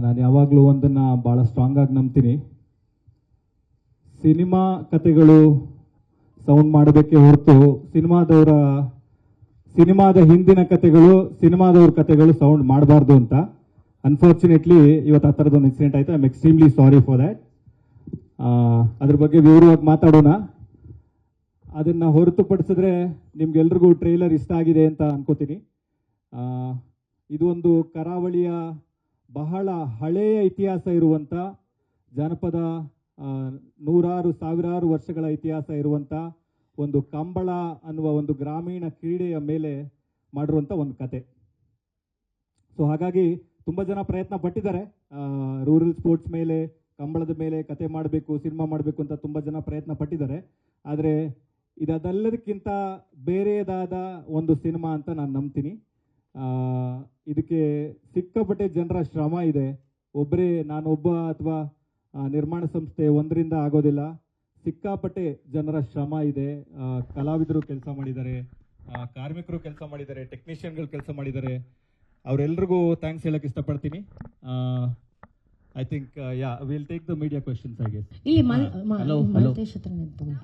ನಾನು ಯಾವಾಗಲೂ ಒಂದನ್ನು ಭಾಳ ಸ್ಟ್ರಾಂಗ್ ಆಗಿ ನಂಬ್ತೀನಿ. ಸಿನಿಮಾ ಕತೆಗಳು ಸೌಂಡ್ ಮಾಡಬೇಕೇ ಹೊರತು ಸಿನಿಮಾದ ಹಿಂದಿನ ಕತೆಗಳು ಸಿನಿಮಾದವ್ರ ಕತೆಗಳು ಸೌಂಡ್ ಮಾಡಬಾರ್ದು ಅಂತ. ಅನ್ಫಾರ್ಚುನೇಟ್ಲಿ ಇವತ್ತು ಆ ಥರದೊಂದು ಇನ್ಸಿಡೆಂಟ್ ಆಯಿತು. I am extremely sorry for that. ಅದ್ರ ಬಗ್ಗೆ ವಿವರವಾಗಿ ಮಾತಾಡೋಣ. ಅದನ್ನು ಹೊರತುಪಡಿಸಿದ್ರೆ ನಿಮ್ಗೆಲ್ರಿಗೂ ಟ್ರೈಲರ್ ಇಷ್ಟ ಆಗಿದೆ ಅಂತ ಅನ್ಕೋತೀನಿ. ಇದು ಒಂದು ಕರಾವಳಿಯ ಬಹಳ ಹಳೆಯ ಇತಿಹಾಸ ಇರುವಂಥ ಜಾನಪದ, ನೂರಾರು ಸಾವಿರಾರು ವರ್ಷಗಳ ಇತಿಹಾಸ ಇರುವಂಥ ಒಂದು ಕಂಬಳ ಅನ್ನುವ ಒಂದು ಗ್ರಾಮೀಣ ಕ್ರೀಡೆಯ ಮೇಲೆ ಮಾಡಿರುವಂಥ ಒಂದು ಕತೆ. ಸೊ ಹಾಗಾಗಿ ತುಂಬ ಜನ ಪ್ರಯತ್ನ ಪಟ್ಟಿದ್ದಾರೆ. ರೂರಲ್ ಸ್ಪೋರ್ಟ್ಸ್ ಮೇಲೆ, ಕಂಬಳದ ಮೇಲೆ ಕತೆ ಮಾಡಬೇಕು, ಸಿನಿಮಾ ಮಾಡಬೇಕು ಅಂತ ತುಂಬ ಜನ ಪ್ರಯತ್ನ ಪಟ್ಟಿದ್ದಾರೆ. ಆದರೆ ಇದೆಲ್ಲದಕ್ಕಿಂತ ಬೇರೆಯದಾದ ಒಂದು ಸಿನಿಮಾ ಅಂತ ನಾನು ನಂಬ್ತೀನಿ. ಇದಕ್ಕೆ ಸಿಕ್ಕಾಪಟ್ಟೆ ಜನರ ಶ್ರಮ ಇದೆ. ನಾನೊಬ್ಬ ಅಥವಾ ನಿರ್ಮಾಣ ಸಂಸ್ಥೆ ಒಂದರಿಂದ ಆಗೋದಿಲ್ಲ. ಸಿಕ್ಕಾಪಟ್ಟೆ ಜನರ ಶ್ರಮ ಇದೆ. ಕಲಾವಿದರು ಕೆಲಸ ಮಾಡಿದ್ದಾರೆ, ಕಾರ್ಮಿಕರು ಕೆಲಸ ಮಾಡಿದ್ದಾರೆ, ಟೆಕ್ನಿಷಿಯನ್ಗಳು ಕೆಲಸ ಮಾಡಿದ್ದಾರೆ. ಅವರೆಲ್ಲರಿಗೂ ಥ್ಯಾಂಕ್ಸ್ ಹೇಳಕ್ಕೆ ಇಷ್ಟಪಡ್ತೀನಿ. I think will take the media questions. ಹಾಗೆ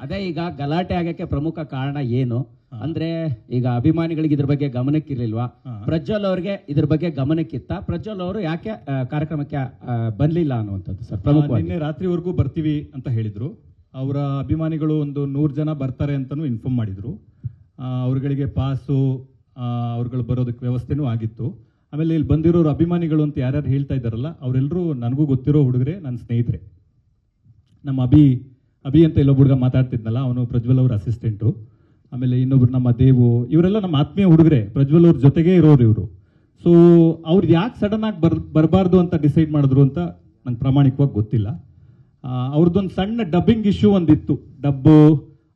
ಅದೇ ಈಗ ಗಲಾಟೆ ಆಗಕ್ಕೆ ಪ್ರಮುಖ ಕಾರಣ ಏನು ಅಂದ್ರೆ, ಈಗ ಅಭಿಮಾನಿಗಳಿಗೆ ಇದ್ರ ಬಗ್ಗೆ ಗಮನಕ್ಕಿರ್ಲಿಲ್ವಾ? ಪ್ರಜ್ವಲ್ ಅವ್ರಿಗೆ ಇದ್ರ ಬಗ್ಗೆ ಗಮನಕ್ಕಿತ್ತ? ಪ್ರಜ್ವಲ್ ಅವರು ಯಾಕೆ ಕಾರ್ಯಕ್ರಮಕ್ಕೆ ಬರ್ಲಿಲ್ಲ ಅನ್ನುವಂಥದ್ದು ಸರ್ ಪ್ರಮುಖವಾಗಿ. ನಿನ್ನೆ ರಾತ್ರಿವರೆಗೂ ಬರ್ತೀವಿ ಅಂತ ಹೇಳಿದ್ರು. ಅವರ ಅಭಿಮಾನಿಗಳು ಒಂದು 100 ಜನ ಬರ್ತಾರೆ ಅಂತಲೂ ಇನ್ಫಾರ್ಮ್ ಮಾಡಿದ್ರು. ಅವ್ರುಗಳಿಗೆ ಪಾಸು, ಅವ್ರುಗಳು ಬರೋದಕ್ಕೆ ವ್ಯವಸ್ಥೆನೂ ಆಗಿತ್ತು. ಆಮೇಲೆ ಇಲ್ಲಿ ಬಂದಿರೋರು ಅಭಿಮಾನಿಗಳು ಅಂತ ಯಾರ್ಯಾರು ಹೇಳ್ತಾ ಇದ್ದಾರಲ್ಲ, ಅವರೆಲ್ಲರೂ ನನಗೂ ಗೊತ್ತಿರೋ ಹುಡುಗರೆ, ನನ್ನ ಸ್ನೇಹಿತರೆ. ನಮ್ಮ ಅಭಿ ಅಂತ ಇಲ್ಲೊಬ್ಬ ಹುಡುಗ ಮಾತಾಡ್ತಿದ್ನಲ್ಲ, ಅವನು ಪ್ರಜ್ವಲ್ ಅವ್ರ ಅಸಿಸ್ಟೆಂಟು. ಆಮೇಲೆ ಇನ್ನೊಬ್ರು ನಮ್ಮ ದೇವು, ಇವರೆಲ್ಲ ನಮ್ಮ ಆತ್ಮೀಯ ಹುಡುಗರೆ, ಪ್ರಜ್ವಲ್ ಅವ್ರ ಜೊತೆಗೇ ಇರೋರು ಇವರು. ಸೊ ಅವ್ರು ಯಾಕೆ ಸಡನ್ ಆಗಿ ಬರಬಾರ್ದು ಅಂತ ಡಿಸೈಡ್ ಮಾಡಿದ್ರು ಅಂತ ನಂಗೆ ಪ್ರಾಮಾಣಿಕವಾಗಿ ಗೊತ್ತಿಲ್ಲ. ಅವ್ರದ್ದೊಂದು ಸಣ್ಣ ಡಬ್ಬಿಂಗ್ ಇಶ್ಯೂ ಒಂದಿತ್ತು.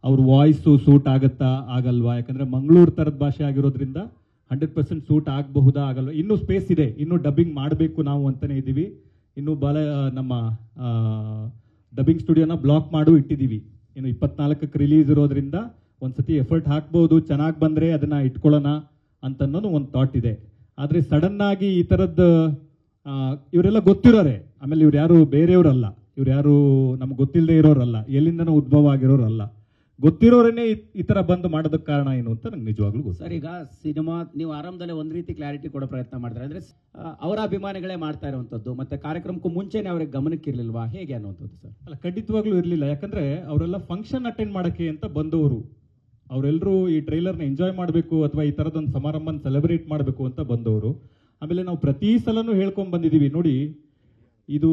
ಅವ್ರ ವಾಯ್ಸು ಸೂಟ್ ಆಗುತ್ತಾ ಆಗಲ್ವಾ? ಯಾಕಂದರೆ ಮಂಗಳೂರು ಥರದ ಭಾಷೆ ಆಗಿರೋದ್ರಿಂದ 100% ಸೂಟ್ ಆಗಬಹುದಾ ಆಗಲ್ವಾ? ಇನ್ನೂ ಸ್ಪೇಸ್ ಇದೆ, ಇನ್ನೂ ಡಬ್ಬಿಂಗ್ ಮಾಡಬೇಕು ನಾವು ಅಂತಲೇ ಇದ್ದೀವಿ. ಇನ್ನೂ ನಮ್ಮ ಡಬ್ಬಿಂಗ್ ಸ್ಟುಡಿಯೋನ ಬ್ಲಾಕ್ ಮಾಡು ಇಟ್ಟಿದ್ದೀವಿ. ಇನ್ನು 24ಕ್ಕೆ ರಿಲೀಸ್ ಇರೋದ್ರಿಂದ ಒಂದ್ಸತಿ ಎಫರ್ಟ್ ಹಾಕ್ಬೋದು, ಚೆನ್ನಾಗಿ ಬಂದರೆ ಅದನ್ನು ಇಟ್ಕೊಳ್ಳೋಣ ಅಂತನ್ನೋದು ಒಂದು ಥಾಟ್ ಇದೆ. ಆದರೆ ಸಡನ್ನಾಗಿ ಈ ಥರದ್ದು ಇವರೆಲ್ಲ ಗೊತ್ತಿರೋರೆ. ಆಮೇಲೆ ಇವ್ರು ಯಾರು ಬೇರೆಯವರಲ್ಲ, ಇವ್ರು ಯಾರು ನಮ್ಗೆ ಗೊತ್ತಿಲ್ಲದೆ ಇರೋರಲ್ಲ, ಎಲ್ಲಿಂದನೂ ಉದ್ಭವ ಆಗಿರೋರಲ್ಲ, ಗೊತ್ತಿರೋರನ್ನೇ ಈ ತರ ಬಂದು ಮಾಡೋದಕ್ಕೆ ಕಾರಣ ಏನು ಅಂತ ನಂಗೆ ನಿಜವಾಗ್ಲೂ ಗೊತ್ತು. ಸರ್, ಈಗ ಸಿನಿಮಾ ನೀವು ಆರಂಭದಲ್ಲೇ ಒಂದು ರೀತಿ ಕ್ಲಾರಿಟಿ ಕೊಡೋ ಪ್ರಯತ್ನ ಮಾಡ್ತಾರೆ ಅಂದ್ರೆ, ಅವರ ಅಭಿಮಾನಿಗಳೇ ಮಾಡ್ತಾ ಇರುವಂಥದ್ದು, ಮತ್ತೆ ಕಾರ್ಯಕ್ರಮಕ್ಕೂ ಮುಂಚೆನೆ ಅವ್ರಿಗೆ ಗಮನಕ್ಕಿರ್ಲಿಲ್ವಾ ಹೇಗೆ ಅನ್ನುವಂಥದ್ದು ಸರ್? ಅಲ್ಲ, ಖಂಡಿತವಾಗ್ಲೂ ಇರಲಿಲ್ಲ. ಯಾಕಂದ್ರೆ ಅವರೆಲ್ಲ ಫಂಕ್ಷನ್ ಅಟೆಂಡ್ ಮಾಡೋಕ್ಕೆ ಅಂತ ಬಂದವರು. ಅವರೆಲ್ಲರೂ ಈ ಟ್ರೈಲರ್ನ ಎಂಜಾಯ್ ಮಾಡಬೇಕು ಅಥವಾ ಈ ಥರದೊಂದು ಸಮಾರಂಭನ ಸೆಲೆಬ್ರೇಟ್ ಮಾಡಬೇಕು ಅಂತ ಬಂದವರು. ಆಮೇಲೆ ನಾವು ಪ್ರತಿ ಸಲನೂ ಹೇಳ್ಕೊಂಡು ಬಂದಿದ್ದೀವಿ, ನೋಡಿ ಇದು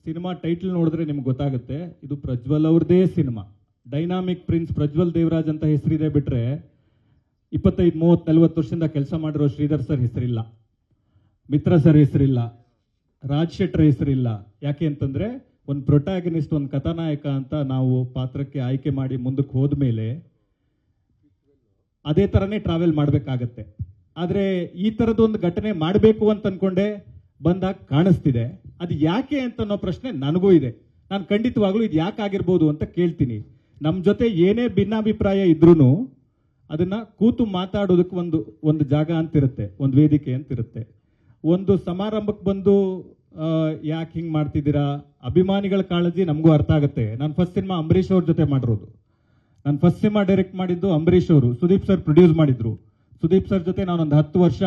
ಸಿನಿಮಾ ಟೈಟಲ್ ನೋಡಿದ್ರೆ ನಿಮ್ಗೆ ಗೊತ್ತಾಗುತ್ತೆ, ಇದು ಪ್ರಜ್ವಲ್ ಅವ್ರದೇ cinema. Dynamic prince Prajwal Devaraj ಅಂತ ಹೆಸರಿದೆ ಬಿಟ್ರೆ 25, 30, 40 ವರ್ಷದಿಂದ ಕೆಲಸ ಮಾಡಿರೋ ಶ್ರೀಧರ್ ಸರ್ ಹೆಸರಿಲ್ಲ, ಮಿತ್ರ ಸರ್ ಹೆಸರಿಲ್ಲ, ರಾಜ್ ಶೆಟ್ಟರ್ ಹೆಸರಿಲ್ಲ. ಯಾಕೆ ಅಂತಂದ್ರೆ ಒಂದು ಪ್ರೊಟ್ಯಾಗನಿಸ್ಟ್, ಒಂದು ಕಥಾನಾಯಕ ಅಂತ ನಾವು ಪಾತ್ರಕ್ಕೆ ಆಯ್ಕೆ ಮಾಡಿ ಮುಂದಕ್ಕೆ ಹೋದ್ಮೇಲೆ ಅದೇ ಥರನೇ ಟ್ರಾವೆಲ್ ಮಾಡಬೇಕಾಗತ್ತೆ. ಆದರೆ ಈ ಥರದೊಂದು ಘಟನೆ ಮಾಡಬೇಕು ಅಂತ ಅನ್ಕೊಂಡೆ ಬಂದಾಗ ಕಾಣಿಸ್ತಿದೆ. ಅದು ಯಾಕೆ ಅಂತ ಅನ್ನೋ ಪ್ರಶ್ನೆ ನನಗೂ ಇದೆ. ನಾನು ಖಂಡಿತವಾಗ್ಲೂ ಇದು ಯಾಕೆ ಆಗಿರ್ಬೋದು ಅಂತ ಕೇಳ್ತೀನಿ. ನಮ್ಮ ಜೊತೆ ಏನೇ ಭಿನ್ನಾಭಿಪ್ರಾಯ ಇದ್ರೂ ಅದನ್ನ ಕೂತು ಮಾತಾಡೋದಕ್ಕೆ ಒಂದು ಜಾಗ ಅಂತಿರುತ್ತೆ, ಒಂದು ವೇದಿಕೆ ಅಂತಿರುತ್ತೆ. ಒಂದು ಸಮಾರಂಭಕ್ಕೆ ಬಂದು ಯಾಕೆ ಹಿಂಗೆ ಮಾಡ್ತಿದ್ದೀರಾ, ಅಭಿಮಾನಿಗಳ ಕಾಳಜಿ ನಮಗೂ ಅರ್ಥ ಆಗುತ್ತೆ. ನಾನು ಫಸ್ಟ್ ಸಿನಿಮಾ ಅಂಬರೀಷ್ ಅವ್ರ ಜೊತೆ ಮಾಡಿರೋದು. ನಾನು ಫಸ್ಟ್ ಸಿನಿಮಾ ಡೈರೆಕ್ಟ್ ಮಾಡಿದ್ದು ಅಂಬರೀಷ್ ಅವರು, ಸುದೀಪ್ ಸರ್ ಪ್ರೊಡ್ಯೂಸ್ ಮಾಡಿದ್ರು. ಸುದೀಪ್ ಸರ್ ಜೊತೆ ನಾನೊಂದು 10 ವರ್ಷ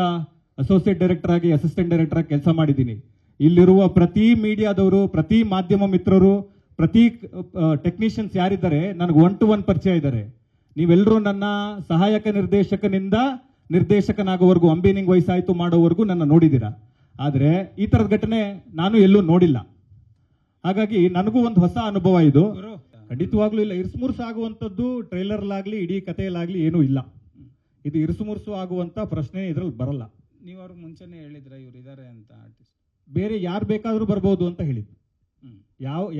ಅಸೋಸಿಯೇಟ್ ಡೈರೆಕ್ಟರ್ ಆಗಿ, ಅಸಿಸ್ಟೆಂಟ್ ಡೈರೆಕ್ಟರ್ ಆಗಿ ಕೆಲಸ ಮಾಡಿದ್ದೀನಿ. ಇಲ್ಲಿರುವ ಪ್ರತಿ ಮೀಡಿಯಾದವರು, ಪ್ರತಿ ಮಾಧ್ಯಮ ಮಿತ್ರರು, ಪ್ರತಿ ಟೆಕ್ನಿಷಿಯನ್ಸ್ ಯಾರಿದ್ದಾರೆ ನನಗೆ 1 to 1 ಪರಿಚಯ ಇದ್ದಾರೆ. ನೀವೆಲ್ಲರೂ ನನ್ನ ಸಹಾಯಕ ನಿರ್ದೇಶಕನಿಂದ ನಿರ್ದೇಶಕನಾಗೋವರೆಗೂ, ಅಂಬಿನಿಂಗ್ ವಯಸ್ಸಾಯ್ತು ಮಾಡೋವರೆಗೂ ನನ್ನ ನೋಡಿದ್ದೀರಾ. ಆದರೆ ಈ ಥರದ ಘಟನೆ ನಾನು ಎಲ್ಲೂ ನೋಡಿಲ್ಲ. ಹಾಗಾಗಿ ನನಗೂ ಒಂದು ಹೊಸ ಅನುಭವ ಇದು. ಖಂಡಿತವಾಗ್ಲೂ ಇಲ್ಲ, ಇರಿಸುಮುರುಸು ಆಗುವಂಥದ್ದು ಟ್ರೈಲರ್ಲಾಗ್ಲಿ ಇಡೀ ಕಥೆಯಲ್ಲಾಗ್ಲಿ ಏನೂ ಇಲ್ಲ. ಇದು ಇರಿಸುಮುರುಸು ಆಗುವಂಥ ಪ್ರಶ್ನೆ ಇದ್ರಲ್ಲಿ ಬರಲ್ಲ. ನೀವು ಅವ್ರಿಗೆ ಮುಂಚೆನೇ ಹೇಳಿದ್ರ ಇವ್ರು ಇದ್ದಾರೆ ಅಂತ ಆರ್ಟಿಸ್ಟ್? ಬೇರೆ ಯಾರು ಬೇಕಾದರೂ ಬರ್ಬೋದು ಅಂತ ಹೇಳಿದ್ದು.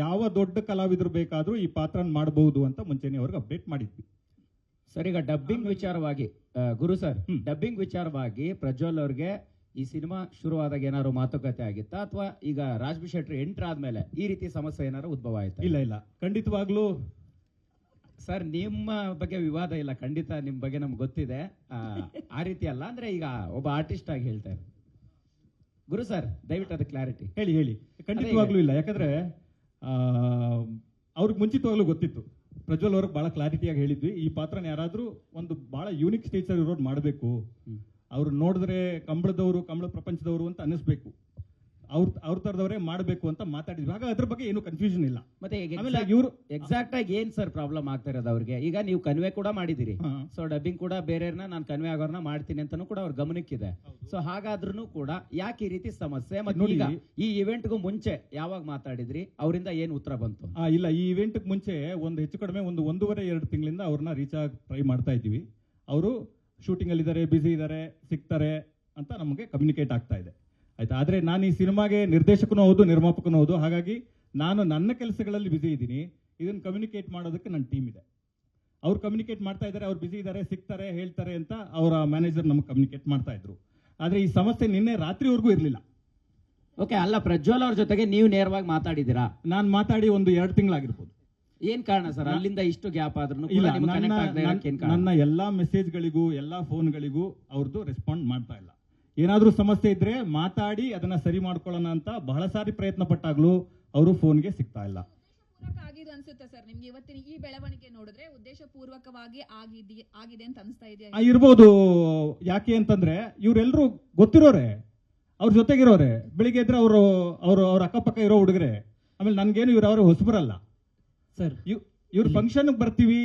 ಯಾವ ದೊಡ್ಡ ಕಲಾವಿದರು ಬೇಕಾದರೂ ಈ ಪಾತ್ರನ ಮಾಡಬಹುದು ಅಂತ ಮುಂಚೆನೆ ಅವ್ರಿಗೆ ಅಪ್ಡೇಟ್ ಮಾಡಿದ್ವಿ. ಸರ್, ಈಗ ಡಬ್ಬಿಂಗ್ ವಿಚಾರವಾಗಿ ಗುರು ಸರ್, ಡಬ್ಬಿಂಗ್ ವಿಚಾರವಾಗಿ ಪ್ರಜ್ವಲ್ ಅವ್ರಿಗೆ ಈ ಸಿನಿಮಾ ಶುರುವಾದಾಗ ಏನಾದ್ರು ಮಾತುಕತೆ ಆಗಿತ್ತಾ, ಅಥವಾ ಈಗ ರಾಜ್ ಶೆಟ್ಟಿ ಎಂಟರ್ ಆದ್ಮೇಲೆ ಈ ರೀತಿ ಸಮಸ್ಯೆ ಏನಾದ್ರು ಉದ್ಭವ ಆಯ್ತಾ? ಇಲ್ಲ, ಖಂಡಿತವಾಗ್ಲೂ ಸರ್, ನಿಮ್ಮ ಬಗ್ಗೆ ವಿವಾದ ಇಲ್ಲ, ಖಂಡಿತ ನಿಮ್ಮ ಬಗ್ಗೆ ನಮ್ಗೆ ಗೊತ್ತಿದೆ. ಆ ರೀತಿ ಅಲ್ಲ, ಅಂದ್ರೆ ಈಗ ಒಬ್ಬ ಆರ್ಟಿಸ್ಟ್ ಆಗಿ ಹೇಳ್ತಾ ಇದ್ದಾರೆ. ಗುರು ಸರ್ ದಯವಿಟ್ಟು ಅದು ಕ್ಲಾರಿಟಿ ಹೇಳಿ ಹೇಳಿ. ಖಂಡಿತವಾಗ್ಲೂ ಇಲ್ಲ, ಯಾಕಂದ್ರೆ ಅವ್ರಿಗೆ ಮುಂಚಿತವಾಗ್ಲೂ ಗೊತ್ತಿತ್ತು. ಪ್ರಜ್ವಲ್ ಅವ್ರಿಗೆ ಬಹಳ ಕ್ಲಾರಿಟಿಯಾಗಿ ಹೇಳಿದ್ವಿ, ಈ ಪಾತ್ರನ ಯಾರಾದ್ರೂ ಒಂದು ಬಹಳ ಯೂನಿಕ್ ಸ್ಟೇಜ್ ಇರೋರು ಮಾಡಬೇಕು, ಅವ್ರು ನೋಡಿದ್ರೆ ಕಂಬಳದವರು, ಕಂಬಳ ಪ್ರಪಂಚದವರು ಅಂತ ಅನ್ನಿಸ್ಬೇಕು, ಅವ್ರ ತರದವರೇ ಮಾಡಬೇಕು ಅಂತ ಮಾತಾಡಿದ್ವಿ. ಆಗ ಅದ್ರ ಬಗ್ಗೆ ಏನು ಕನ್ಫ್ಯೂಷನ್ ಇಲ್ಲ. ಮತ್ತೆ ಇವರು ಎಕ್ಸಾಕ್ಟ್ ಆಗಿ ಏನ್ ಸರ್ ಪ್ರಾಬ್ಲಮ್ ಆಗ್ತಾ ಇರೋದು ಅವ್ರಿಗೆ? ಈಗ ನೀವು ಕನ್ವೆ ಕೂಡ ಮಾಡಿದಿರಿ, ಸೊ ಡಬ್ಬಿಂಗ್ ಕೂಡ ಬೇರೆಯವ್ರನ್ನ ನಾನು ಕನ್ವೆ ಆಗೋರ್ನ ಮಾಡ್ತೀನಿ ಅಂತಾನು ಕೂಡ ಅವ್ರ ಗಮನಕ್ಕಿದೆ. ಸೊ ಹಾಗಾದ್ರೂ ಕೂಡ ಯಾಕೆ ಈ ರೀತಿ ಸಮಸ್ಯೆ? ಮತ್ತೆ ಈಗ ಈ ಇವೆಂಟ್ಗೂ ಮುಂಚೆ ಯಾವಾಗ ಮಾತಾಡಿದ್ರಿ, ಅವರಿಂದ ಏನ್ ಉತ್ತರ ಬಂತು? ಇಲ್ಲ, ಈ ಇವೆಂಟ್ ಮುಂಚೆ ಒಂದು ಹೆಚ್ಚು ಕಡಿಮೆ 1.5-2 ತಿಂಗಳಿಂದ ಅವ್ರನ್ನ ರೀಚ್ ಆಗಿ ಟ್ರೈ ಮಾಡ್ತಾ ಇದ್ದೀವಿ. ಅವರು ಶೂಟಿಂಗ್ ಅಲ್ಲಿ ಇದ್ದಾರೆ, ಬಿಸಿ ಇದ್ದಾರೆ, ಸಿಗ್ತಾರೆ ಅಂತ ನಮಗೆ ಕಮ್ಯುನಿಕೇಟ್ ಆಗ್ತಾ ಇದೆ, ಆಯ್ತಾ. ಆದ್ರೆ ನಾನು ಈ ಸಿನಿಮಾಗೆ ನಿರ್ದೇಶಕನೂ ಹೌದು, ನಿರ್ಮಾಪಕನೂ ಹೌದು. ಹಾಗಾಗಿ ನಾನು ನನ್ನ ಕೆಲಸಗಳಲ್ಲಿ ಬಿಸಿ ಇದ್ದೀನಿ, ಇದನ್ನ ಕಮ್ಯುನಿಕೇಟ್ ಮಾಡೋದಕ್ಕೆ ನನ್ನ ಟೀಮ್ ಇದೆ. ಅವ್ರು ಕಮ್ಯುನಿಕೇಟ್ ಮಾಡ್ತಾ ಇದ್ದಾರೆ, ಅವ್ರು ಬಿಸಿ ಇದ್ದಾರೆ, ಸಿಗ್ತಾರೆ, ಹೇಳ್ತಾರೆ ಅಂತ ಅವರ ಮ್ಯಾನೇಜರ್ ನಮಗೆ ಕಮ್ಯುನಿಕೇಟ್ ಮಾಡ್ತಾ ಇದ್ರು. ಆದ್ರೆ ಈ ಸಮಸ್ಯೆ ನಿನ್ನೆ ರಾತ್ರಿವರೆಗೂ ಇರಲಿಲ್ಲ. ಓಕೆ, ಅಲ್ಲ ಪ್ರಜ್ವಲ್ ಅವ್ರ ಜೊತೆಗೆ ನೀವು ನೇರವಾಗಿ ಮಾತಾಡಿದ್ದೀರಾ? ನಾನು ಮಾತಾಡಿ 1-2 ತಿಂಗಳಾಗಿರ್ಬೋದು. ಏನ್ ಕಾರಣ ಸರ್ ಅಲ್ಲಿಂದ ಇಷ್ಟು ಗ್ಯಾಪ್ ಆದ್ರೂ? ನನ್ನ ಎಲ್ಲಾ ಮೆಸೇಜ್ಗಳಿಗೂ, ಎಲ್ಲಾ ಫೋನ್ಗಳಿಗೂ ಅವ್ರದ್ದು ರೆಸ್ಪಾಂಡ್ ಮಾಡ್ತಾ ಇಲ್ಲ. ಏನಾದ್ರೂ ಸಮಸ್ಯೆ ಇದ್ರೆ ಮಾತಾಡಿ ಅದನ್ನ ಸರಿ ಮಾಡ್ಕೊಳ್ಳೋಣ ಅಂತ ಬಹಳ ಸಾರಿ ಪ್ರಯತ್ನ ಪಟ್ಟಾಗ್ಲೂ ಅವರು ಫೋನ್ಗೆ ಸಿಗ್ತಾ ಇಲ್ಲ. ಆಗಿದ್ದು ಅನ್ಸುತ್ತೆ ಸರ್ ನಿಮ್ಗೆ ಇವತ್ತಿನ ಈ ಬೆಳವಣಿಗೆ ನೋಡಿದ್ರೆ ಉದ್ದೇಶಪೂರ್ವಕವಾಗಿ ಆಗಿದೆ ಅಂತ ಅನಿಸ್ತಾ ಇದೆಯಾ? ಇರ್ಬೋದು. ಯಾಕೆ ಅಂತಂದ್ರೆ ಇವರೆಲ್ಲರೂ ಗೊತ್ತಿರೋರೆ, ಅವ್ರ ಜೊತೆಗಿರೋರೆ, ಬೆಳಿಗ್ಗೆ ಇದ್ರೆ ಅವ್ರ ಅಕ್ಕಪಕ್ಕ ಇರೋ ಹುಡುಗರೆ. ಆಮೇಲೆ ನನ್ಗೇನು ಇವ್ರು ಹೊಸಬರಲ್ಲ ಸರ್. ಇವ್ರ ಫಂಕ್ಷನ್ ಬರ್ತೀವಿ,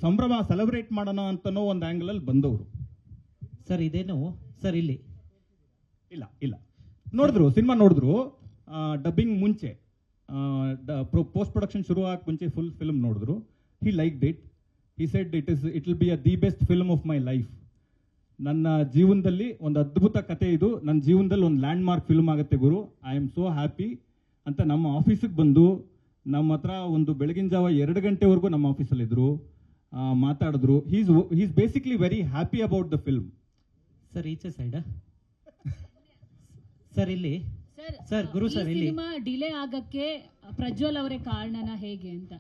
ಸಂಭ್ರಮ ಸೆಲೆಬ್ರೇಟ್ ಮಾಡೋಣ ಅಂತನೋ ಒಂದು ಆಂಗಲ್ ಅಲ್ಲಿ ಬಂದವರು ಸರ್. ಇದೇನು ಸರ್ ಇಲ್ಲಿ ಇಲ್ಲ ನೋಡಿದ್ರು, ಸಿನಿಮಾ ನೋಡಿದ್ರು, ಡಬ್ಬಿಂಗ್ ಮುಂಚೆ, ಪೋಸ್ಟ್ ಪ್ರೊಡಕ್ಷನ್ ಶುರು ಆಗ ಮುಂಚೆ ಫುಲ್ ಫಿಲ್ಮ್ ನೋಡಿದ್ರು. He liked it. He said it will be the best film of my life. ನನ್ನ ಜೀವನದಲ್ಲಿ ಒಂದು ಅದ್ಭುತ ಕತೆ ಇದು, ನನ್ನ ಜೀವನದಲ್ಲಿ ಒಂದು ಲ್ಯಾಂಡ್ ಮಾರ್ಕ್ ಫಿಲ್ಮ್ ಆಗುತ್ತೆ ಗುರು, ಐ ಆಮ್ ಸೋ ಹ್ಯಾಪಿ ಅಂತ ನಮ್ಮ ಆಫೀಸಿಗೆ ಬಂದು ನಮ್ಮ ಹತ್ರ ಒಂದು ಬೆಳಗಿನ ಜಾವ 2 ಗಂಟೆವರೆಗೂ ನಮ್ಮ ಆಫೀಸಲ್ಲಿ ಇದ್ರು, ಮಾತಾಡಿದ್ರು. He's basically very happy about the film. Sir ಈಚೆ ಸೈಡ್ ಸರ್ ಇಲ್ಲಿ ಸರ್ ಗುರು ಸರ್ ಇಲ್ಲಿ ಸಿನಿಮಾ ಡಿಲೇ ಆಗಕ್ಕೆ ಪ್ರಜ್ವಲ್ ಅವರೇ ಕಾರಣನ ಹೇಗೆ ಅಂತ?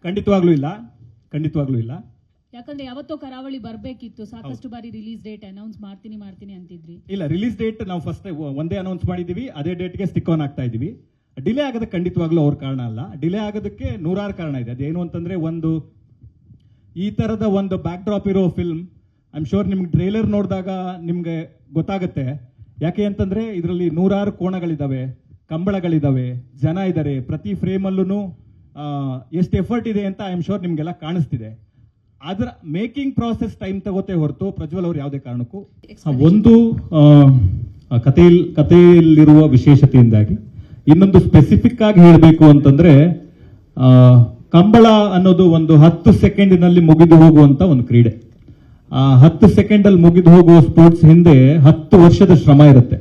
ಖಂಡಿತವಾಗ್ಲೂ ಇಲ್ಲ. ಯಾಕಂದ್ರೆ ಯಾವತ್ತೋ ಕರಾವಳಿ ಬರ್ಬೇಕಿತ್ತು, ಸಾಕಷ್ಟು ಬಾರಿ ರಿಲೀಸ್ ಡೇಟ್ ಅನೌನ್ಸ್ ಮಾಡ್ತೀನಿ ಅಂತಿದ್ರಿ. ಇಲ್ಲ, ರಿಲೀಸ್ ಡೇಟ್ ನಾವು ಫಸ್ಟ್ ಒಂದೇ ಅನೌನ್ಸ್ ಮಾಡಿದೀವಿ, ಅದೇ ಡೇಟ್ಗೆ ಸ್ಟಿಕ್ ಆನ್ ಆಗ್ತಾ ಇದೀವಿ. ಡಿಲೇ ಆಗೋದಕ್ಕೆ ಖಂಡಿತವಾಗ್ಲೂ ಅವ್ರ ಕಾರಣ ಅಲ್ಲ. ಡಿಲೇ ಆಗೋದಕ್ಕೆ 100 ಕಾರಣ ಇದೆ. ಅದೇನು ಅಂತಂದ್ರೆ, ಈ ತರದ ಒಂದು ಬ್ಯಾಕ್ ಡ್ರಾಪ್ ಇರೋ ಫಿಲ್ಮ್, ಐ ಆಮ್ ಶೋರ್ ನಿಮ್ಗೆ ಟ್ರೇಲರ್ ನೋಡಿದಾಗ ನಿಮ್ಗೆ ಗೊತ್ತಾಗುತ್ತೆ. ಯಾಕೆ ಅಂತಂದ್ರೆ ಇದರಲ್ಲಿ 100 ಕೋಣಗಳಿದಾವೆ, ಕಂಬಳಗಳಿದಾವೆ, ಜನ ಇದ್ದಾರೆ, ಪ್ರತಿ ಫ್ರೇಮಲ್ಲೂ ಎಷ್ಟು ಎಫರ್ಟ್ ಇದೆ ಅಂತ ಐ ಆಮ್ ಶೋರ್ ನಿಮ್ಗೆಲ್ಲ ಕಾಣಿಸ್ತಿದೆ. ಅದರ ಮೇಕಿಂಗ್ ಪ್ರಾಸೆಸ್ ಟೈಮ್ ತಗೋತೆ ಹೊರತು ಪ್ರಜ್ವಲ್ ಅವ್ರು ಯಾವುದೇ ಕಾರಣಕ್ಕೂ ಒಂದು ಕಥೆಯಲ್ಲಿರುವ ವಿಶೇಷತೆಯಿಂದಾಗಿ. ಇನ್ನೊಂದು ಸ್ಪೆಸಿಫಿಕ್ ಆಗಿ ಹೇಳಬೇಕು ಅಂತಂದ್ರೆ, ಕಂಬಳ ಅನ್ನೋದು ಒಂದು 10 ಸೆಕೆಂಡಿನಲ್ಲಿ ಮುಗಿದು ಹೋಗುವಂತ ಒಂದು ಕ್ರೀಡೆ. 10 ಸೆಕೆಂಡ್ ಅಲ್ಲಿ ಮುಗಿದು ಹೋಗುವ ಸ್ಪೋರ್ಟ್ಸ್ ಹಿಂದೆ 10 ವರ್ಷದ ಶ್ರಮ ಇರುತ್ತೆ.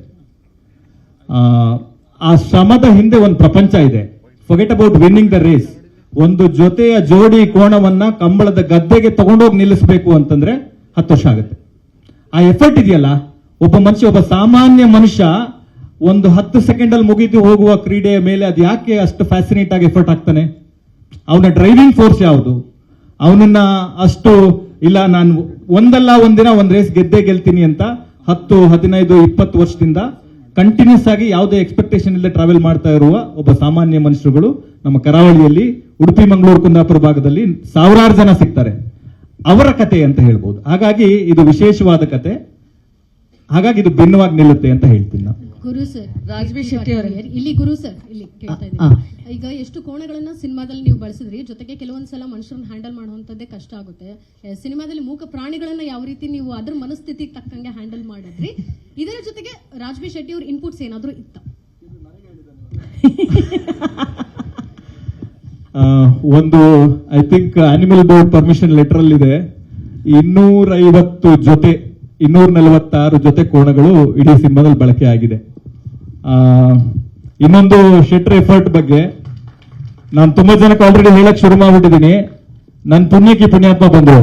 ಆ ಶ್ರಮದ ಹಿಂದೆ ಒಂದು ಪ್ರಪಂಚ ಇದೆ. Forget about winning the race. ಒಂದು ಜೊತೆಯ ಜೋಡಿ ಕೋಣವನ್ನ ಕಂಬಳದ ಗದ್ದೆಗೆ ತಗೊಂಡೋಗಿ ನಿಲ್ಲಿಸಬೇಕು ಅಂತಂದ್ರೆ 10 ವರ್ಷ ಆಗುತ್ತೆ. ಆ ಎಫರ್ಟ್ ಇದೆಯಲ್ಲ, ಒಬ್ಬ ಸಾಮಾನ್ಯ ಮನುಷ್ಯ ಒಂದು 10 ಸೆಕೆಂಡ್ ಅಲ್ಲಿ ಮುಗಿದು ಹೋಗುವ ಕ್ರೀಡೆಯ ಮೇಲೆ ಅದು ಯಾಕೆ ಅಷ್ಟು ಫ್ಯಾಸಿನೇಟ್ ಆಗಿ ಎಫರ್ಟ್ ಆಗ್ತಾನೆ? ಅವನ ಡ್ರೈವಿಂಗ್ ಫೋರ್ಸ್ ಯಾವುದು? ಅವನನ್ನ ಅಷ್ಟು ಇಲ್ಲ, ನಾನು ಒಂದಲ್ಲ ಒಂದಿನ ಒಂದು ರೇಸ್ ಗೆಲ್ತೀನಿ ಅಂತ 10, 15, 20 ವರ್ಷದಿಂದ ಕಂಟಿನ್ಯೂಸ್ ಆಗಿ ಯಾವುದೇ ಎಕ್ಸ್ಪೆಕ್ಟೇಷನ್ ಇಲ್ಲದೆ ಟ್ರಾವೆಲ್ ಮಾಡ್ತಾ ಇರುವ ಒಬ್ಬ ಸಾಮಾನ್ಯ ಮನುಷ್ಯರುಗಳು ನಮ್ಮ ಕರಾವಳಿಯಲ್ಲಿ, ಉಡುಪಿ, ಮಂಗಳೂರು, ಕುಂದಾಪುರ ಭಾಗದಲ್ಲಿ ಸಾವಿರಾರು ಜನ ಸಿಗ್ತಾರೆ. ಅವರ ಕತೆ ಅಂತ ಹೇಳ್ಬೋದು. ಹಾಗಾಗಿ ಇದು ವಿಶೇಷವಾದ ಕತೆ, ಹಾಗಾಗಿ ಇದು ಭಿನ್ನವಾಗಿ ನಿಲ್ಲುತ್ತೆ ಅಂತ ಹೇಳ್ತೀನಿ ನಾನು. ಗುರು ಸರ್, ರಾಜ್ಬಿ ಶೆಟ್ಟಿ ಅವರೇ ಇಲ್ಲಿ ಗುರು ಸರ್ ಇಲ್ಲಿ ಕೇಳ್ತಾ ಇದ್ದೀನಿ. ಈಗ ಎಷ್ಟು ಕೋಣಗಳನ್ನ ಸಿನಿಮಾದಲ್ಲಿ ನೀವು ಬಳಸಿದ್ರಿ, ಜೊತೆಗೆ ಕೆಲವೊಂದ್ಸಲ ಮನುಷ್ಯರನ್ನ ಹ್ಯಾಂಡಲ್ ಮಾಡುವಂತದ್ದೇ ಕಷ್ಟ ಆಗುತ್ತೆ. ಸಿನಿಮಾದಲ್ಲಿ ಮೂಕ ಪ್ರಾಣಿಗಳನ್ನ ಯಾವ ರೀತಿ ನೀವು ಅದ್ರ ಮನಸ್ಥಿತಿಗೆ ತಕ್ಕಂಗೆ ಹ್ಯಾಂಡಲ್ ಮಾಡಿದ್ರಿ, ಇದರ ಜೊತೆಗೆ ರಾಜ್ಬಿ ಶೆಟ್ಟಿ ಅವ್ರ ಇನ್ಪುಟ್ಸ್ ಏನಾದ್ರು ಇತ್ತ? ಒಂದು I think animal board permission letter ಅಲ್ಲಿ ಇದೆ 246 ಜೊತೆ ಕೋಣಗಳು ಇಡೀ ಸಿನಿಮಾದಲ್ಲಿ ಬಳಕೆ ಆಗಿದೆ. ಇನ್ನೊಂದು ಶೆಟ್ರ್ ಎಫರ್ಟ್ ಬಗ್ಗೆ ನಾನು ತುಂಬಾ ಜನಕ್ಕೆ ಆಲ್ರೆಡಿ ಹೇಳಕ್ ಶುರು ಮಾಡ್ಬಿಟ್ಟಿದ್ದೀನಿ. ನನ್ನ ಪುಣ್ಯಕ್ಕೆ ಪುಣ್ಯಾತ್ಮ ಬಂದ್ರು.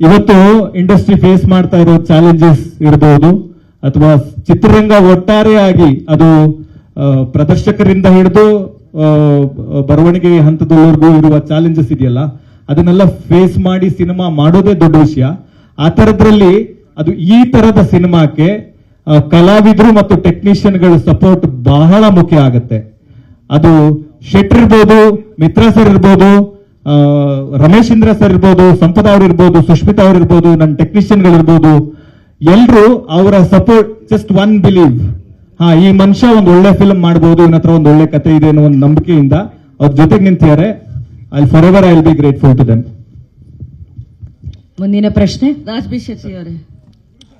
ಇವತ್ತು ಇಂಡಸ್ಟ್ರಿ ಫೇಸ್ ಮಾಡ್ತಾ ಇರೋ ಚಾಲೆಂಜಸ್ ಇರಬಹುದು, ಅಥವಾ ಚಿತ್ರರಂಗ ಒಟ್ಟಾರೆಯಾಗಿ ಅದು ಪ್ರದರ್ಶಕರಿಂದ ಹಿಡಿದು ಬರವಣಿಗೆ ಹಂತದವರೆಗೂ ಇರುವ ಚಾಲೆಂಜಸ್ ಇದೆಯಲ್ಲ, ಅದನ್ನೆಲ್ಲ ಫೇಸ್ ಮಾಡಿ ಸಿನಿಮಾ ಮಾಡೋದೇ ದೊಡ್ಡ ವಿಷಯ. ಆ ತರದ್ರಲ್ಲಿ ಅದು ಈ ತರದ ಸಿನಿಮಾಕ್ಕೆ ಕಲಾವಿದರು ಮತ್ತು ಟೆಕ್ನಿಷಿಯನ್ಗಳ ಸಪೋರ್ಟ್ ಬಹಳ ಮುಖ್ಯ ಆಗುತ್ತೆ. ಅದು ಶೆಟ್ರ್ ಇರ್ಬೋದು, ಮಿತ್ರ ಸರ್ ಇರ್ಬೋದು, ರಮೇಶ್ ಇಂದ್ರ ಸರ್ ಇರ್ಬೋದು, ಸಂಪದ ಅವ್ರು ಇರ್ಬೋದು, ಸುಷ್ಮಿತಾ ಅವ್ರು ಇರ್ಬೋದು, ನನ್ನ ಟೆಕ್ನಿಷಿಯನ್ಗಳು ಇರ್ಬೋದು, ಎಲ್ರು ಅವರ ಸಪೋರ್ಟ್, ಜಸ್ಟ್ ಒನ್ ಬಿಲೀವ್, ಈ ಮನುಷ್ಯ ಒಂದು ಒಳ್ಳೆ ಫಿಲ್ಮ್ ಮಾಡಬಹುದು, ಇವನ ಹತ್ರ ಒಂದು ಒಳ್ಳೆ ಕತೆ ಇದೆ ಅನ್ನೋ ಒಂದು ನಂಬಿಕೆಯಿಂದ ಅವ್ರ ಜೊತೆಗೆ ನಿಂತಿದ್ದಾರೆ. I will be grateful to them. ಮುಂದಿನ ಪ್ರಶ್ನೆ ರಾಜ್ ಬಿ ಶೆಟ್ಟಿ ಅವರೇ.